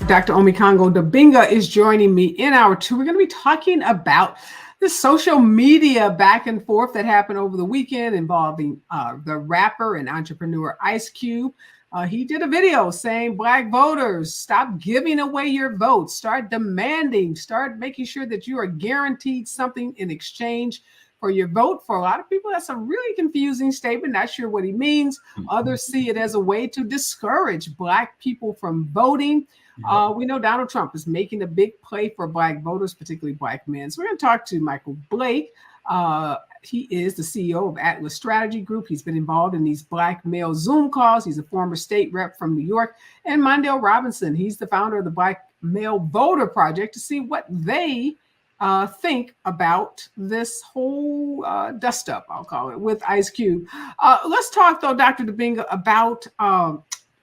Dr. Omikango Dabinga is joining me in hour two. We're going to be talking about the social media back and forth that happened over the weekend involving the rapper and entrepreneur Ice Cube. He did a video saying, Black voters, stop giving away your votes, start demanding, start making sure that you are guaranteed something in exchange for your vote. For a lot of people, that's a really confusing statement. Not sure what he means. Others see it as a way to discourage Black people from voting. We know Donald Trump is making a big play for Black voters, particularly Black men. So we're going to talk to Michael Blake. He is the CEO of Atlas Strategy Group. He's been involved in these Black male Zoom calls. He's a former state rep from New York. And Mondale Robinson, he's the founder of the Black Male Voter Project, to see what they think about this whole dust up, I'll call it, with Ice Cube. Let's talk, though, Dr. Dabinga, about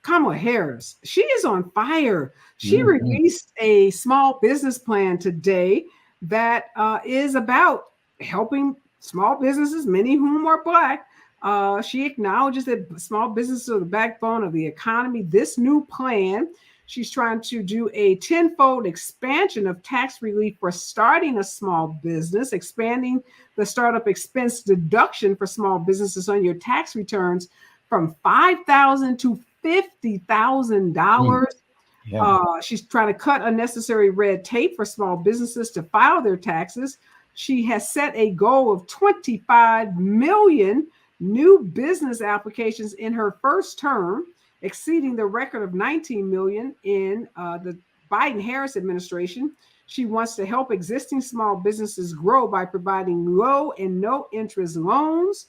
Kamala Harris. She is on fire. She released a small business plan today that is about helping small businesses, many of whom are Black. She acknowledges that small businesses are the backbone of the economy. This new plan, she's trying to do a tenfold expansion of tax relief for starting a small business, expanding the startup expense deduction for small businesses on your tax returns from $5,000 to $50,000. She's trying to cut unnecessary red tape for small businesses to file their taxes. She has set a goal of 25 million new business applications in her first term, exceeding the record of 19 million in the Biden-Harris administration. She wants to help existing small businesses grow by providing low and no interest loans.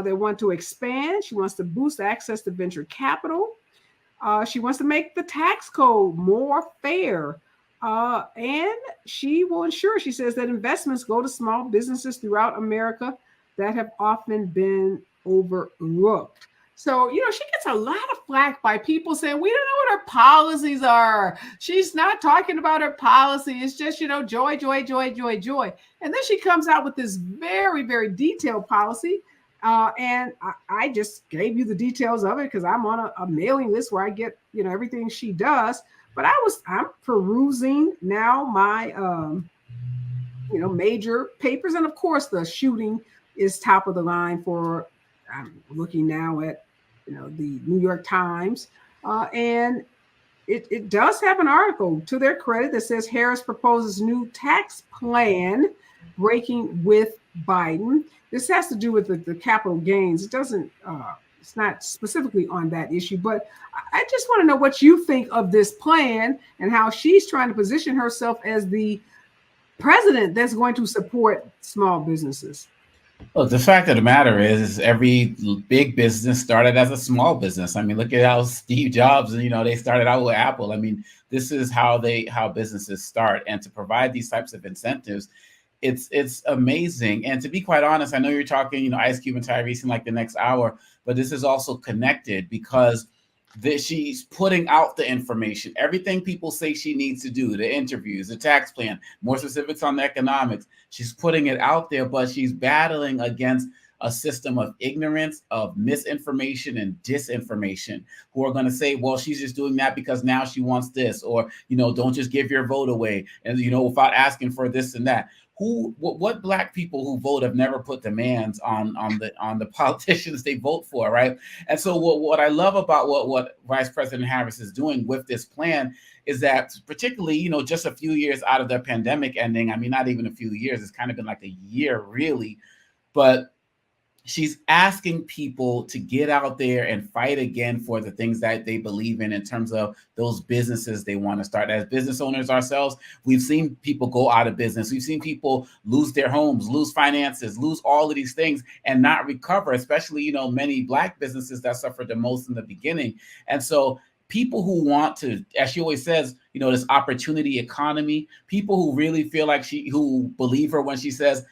They want to expand. She wants to boost access to venture capital. She wants to make the tax code more fair. And she will ensure, she says, that investments go to small businesses throughout America that have often been overlooked. So, you know, she gets a lot of flack by people saying, we don't know what her policies are. She's not talking about her policy. It's just, you know, joy, joy, joy, joy, joy. And then she comes out with this very, very detailed policy. And I just gave you the details of it because I'm on a mailing list where I get, you know, everything she does. But I'm perusing now my, you know, major papers. And of course, the shooting is top of the line for, I'm looking now at, you know, the New York Times. And it does have an article to their credit that says Harris proposes new tax plan breaking with Biden. This has to do with the capital gains. It doesn't, it's not specifically on that issue, but I just want to know what you think of this plan and how she's trying to position herself as the president that's going to support small businesses. Well, the fact of the matter is every big business started as a small business. I mean, look at how Steve Jobs, you know, they started out with Apple. I mean, this is how businesses start. And to provide these types of incentives, it's amazing. And to be quite honest, I know you're talking, you know, Ice Cube and Tyrese in like the next hour, but this is also connected because she's putting out the information, everything people say she needs to do, the interviews, the tax plan, more specifics on the economics. She's putting it out there, but she's battling against a system of ignorance, of misinformation and disinformation, who are going to say, well, she's just doing that because now she wants this, or, you know, don't just give your vote away. And, you know, without asking for this and that. What Black people who vote have never put demands on the politicians they vote for, right? And so what I love about what Vice President Harris is doing with this plan is that, particularly, you know, just a few years out of the pandemic ending, I mean, not even a few years, it's kind of been like a year really, but she's asking people to get out there and fight again for the things that they believe in terms of those businesses they want to start. As business owners ourselves, we've seen people go out of business. We've seen people lose their homes, lose finances, lose all of these things and not recover, especially, you know, many Black businesses that suffered the most in the beginning. And so people who want to, as she always says, you know, this opportunity economy, people who really feel like who believe her when she says,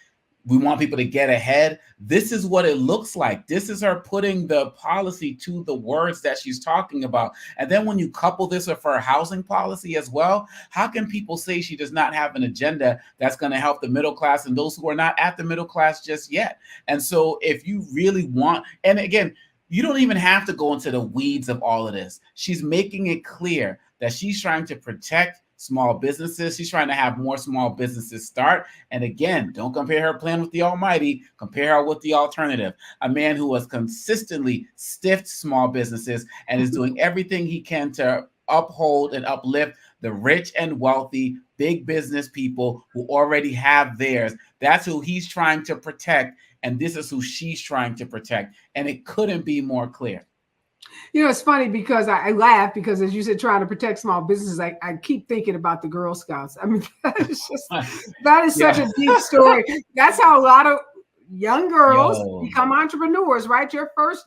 we want people to get ahead. This is what it looks like. This is her putting the policy to the words that she's talking about. And then when you couple this with her housing policy as well, how can people say she does not have an agenda that's going to help the middle class and those who are not at the middle class just yet? And so if you really want, and again, you don't even have to go into the weeds of all of this. She's making it clear that she's trying to protect small businesses. She's trying to have more small businesses start. And again, don't compare her plan with the almighty, compare her with the alternative, a man who has consistently stiffed small businesses and is doing everything he can to uphold and uplift the rich and wealthy big business people who already have theirs. That's who he's trying to protect, and this is who she's trying to protect. And it couldn't be more clear. You know, it's funny because I laugh because, as you said, trying to protect small businesses, I keep thinking about the Girl Scouts. I mean, that is such a deep story. That's how a lot of young girls become entrepreneurs, right? Your first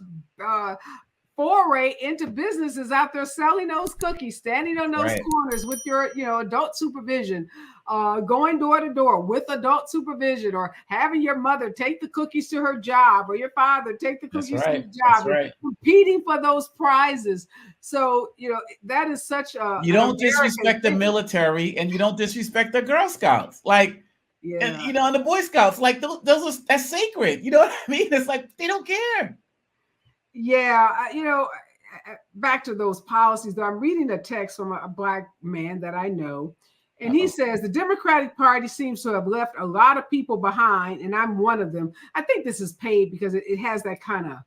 foray into business is out there selling those cookies, standing on those corners with your, adult supervision, going door to door with adult supervision, or having your mother take the cookies to her job, or your father take the cookies to his job, competing for those prizes. So, that is such a... You don't disrespect the military, and you don't disrespect the Girl Scouts. Like, and, and the Boy Scouts, like that's sacred. You know what I mean? It's like, they don't care. Yeah, back to those policies, though, I'm reading a text from a Black man that I know, and he says the Democratic Party seems to have left a lot of people behind, and I'm one of them. I think this is paid because it has that kind of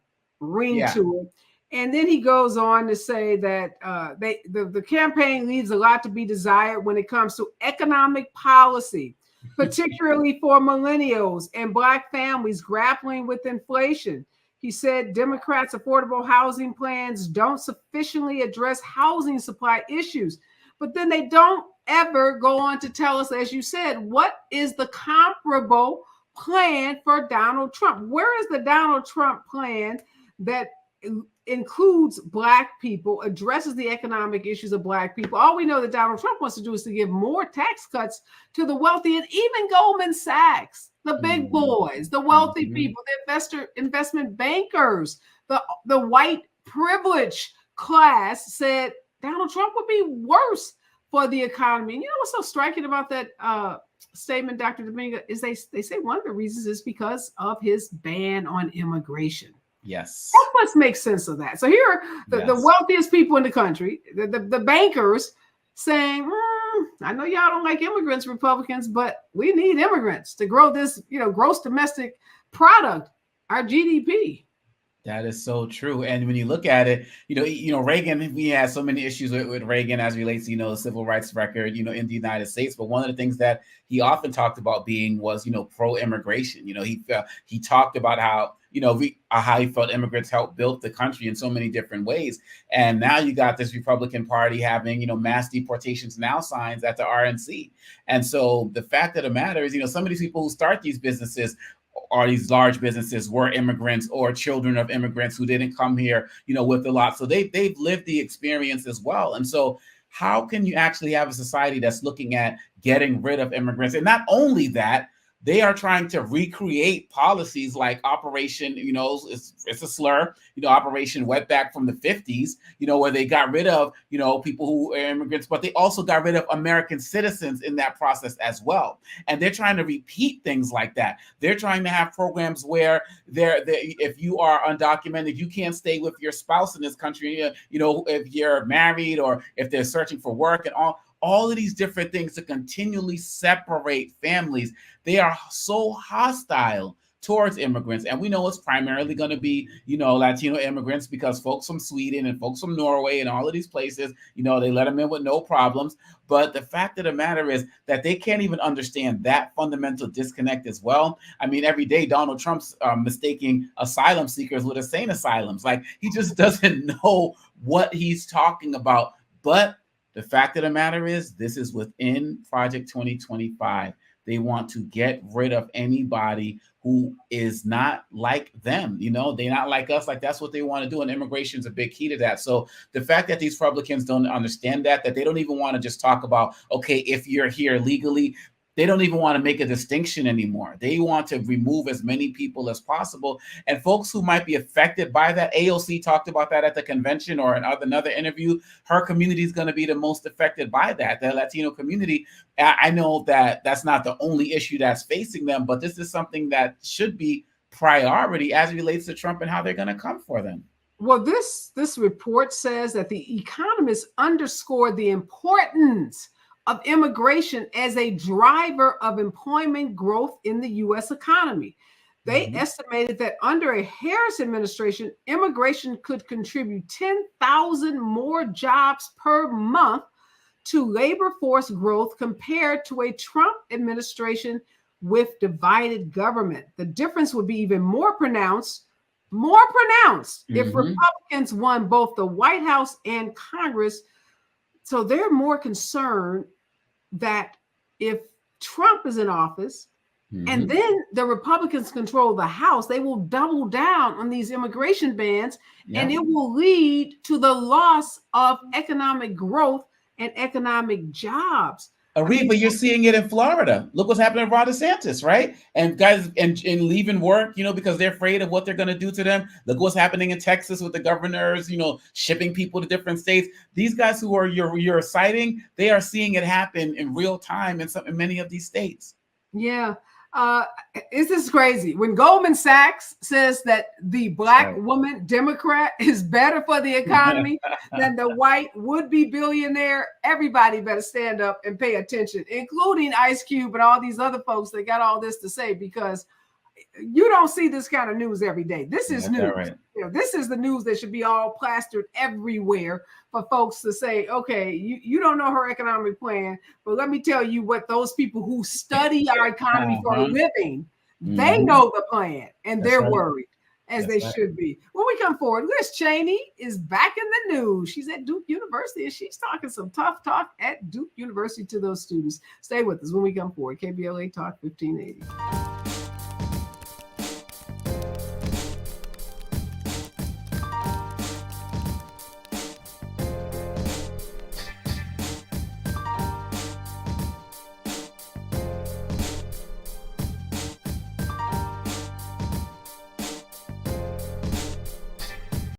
ring to it. And then he goes on to say that the campaign leaves a lot to be desired when it comes to economic policy, particularly for millennials and Black families grappling with inflation. He said Democrats' affordable housing plans don't sufficiently address housing supply issues. But then they don't ever go on to tell us, as you said, what is the comparable plan for Donald Trump? Where is the Donald Trump plan that includes Black people, addresses the economic issues of Black people? All we know that Donald Trump wants to do is to give more tax cuts to the wealthy, and even Goldman Sachs, the big boys, the wealthy people, the investment bankers, the white privilege class said Donald Trump would be worse for the economy. And you know what's so striking about that statement, Dr. Domingo, is they say one of the reasons is because of his ban on immigration. Yes. Help us make sense of that. So here are the wealthiest people in the country, the bankers saying, I know y'all don't like immigrants, Republicans, but we need immigrants to grow this, gross domestic product, our GDP. That is so true. And when you look at it, Reagan, we had so many issues with Reagan as relates to, the civil rights record, in the United States. But one of the things that he often talked about being was, pro-immigration. He talked about how, how he felt immigrants helped build the country in so many different ways. And now you got this Republican Party having, mass deportations now signs at the RNC. And so the fact of the matter is, some of these people who start these businesses or these large businesses were immigrants or children of immigrants who didn't come here, with a lot. So they've lived the experience as well. And so how can you actually have a society that's looking at getting rid of immigrants? And not only that, they are trying to recreate policies like Operation, it's a slur, Operation Wetback from the 50s, where they got rid of, people who are immigrants, but they also got rid of American citizens in that process as well. And they're trying to repeat things like that. They're trying to have programs where if you are undocumented, you can't stay with your spouse in this country, if you're married or if they're searching for work and all of these different things to continually separate families. They are so hostile towards immigrants. And we know it's primarily going to be, Latino immigrants, because folks from Sweden and folks from Norway and all of these places, they let them in with no problems. But the fact of the matter is that they can't even understand that fundamental disconnect as well. I mean, every day Donald Trump's mistaking asylum seekers with insane asylums. Like, he just doesn't know what he's talking about. But the fact of the matter is, this is within Project 2025. They want to get rid of anybody who is not like them. They're not like us. Like, that's what they want to do. And immigration is a big key to that. So the fact that these Republicans don't understand that they don't even want to just talk about, okay, if you're here legally, they don't even want to make a distinction anymore. They want to remove as many people as possible. And folks who might be affected by that, AOC talked about that at the convention or in another interview, her community is going to be the most affected by that, the Latino community. I know that that's not the only issue that's facing them, but this is something that should be priority as it relates to Trump and how they're going to come for them. Well, this report says that the economists underscored the importance of immigration as a driver of employment growth in the U.S. economy. They estimated that under a Harris administration, immigration could contribute 10,000 more jobs per month to labor force growth compared to a Trump administration with divided government. The difference would be even more pronounced if Republicans won both the White House and Congress. So they're more concerned that if Trump is in office and then the Republicans control the House, they will double down on these immigration bans, and it will lead to the loss of economic growth and economic jobs. Areva, you're seeing it in Florida. Look what's happening to Ron DeSantis, right? And guys, and leaving work, because they're afraid of what they're going to do to them. Look what's happening in Texas with the governors, shipping people to different states. These guys who are you're citing, they are seeing it happen in real time in many of these states. Yeah. This is crazy. When Goldman Sachs says that the Black woman Democrat is better for the economy than the white would-be billionaire, everybody better stand up and pay attention, including Ice Cube and all these other folks that got all this to say, because you don't see this kind of news every day. This is news. Right. This is the news that should be all plastered everywhere for folks to say, okay, you don't know her economic plan, but let me tell you what those people who study our economy for a living, they know the plan, and they're worried, as they should be. When we come forward, Liz Cheney is back in the news. She's at Duke University, and she's talking some tough talk at Duke University to those students. Stay with us when we come forward. KBLA Talk 1580.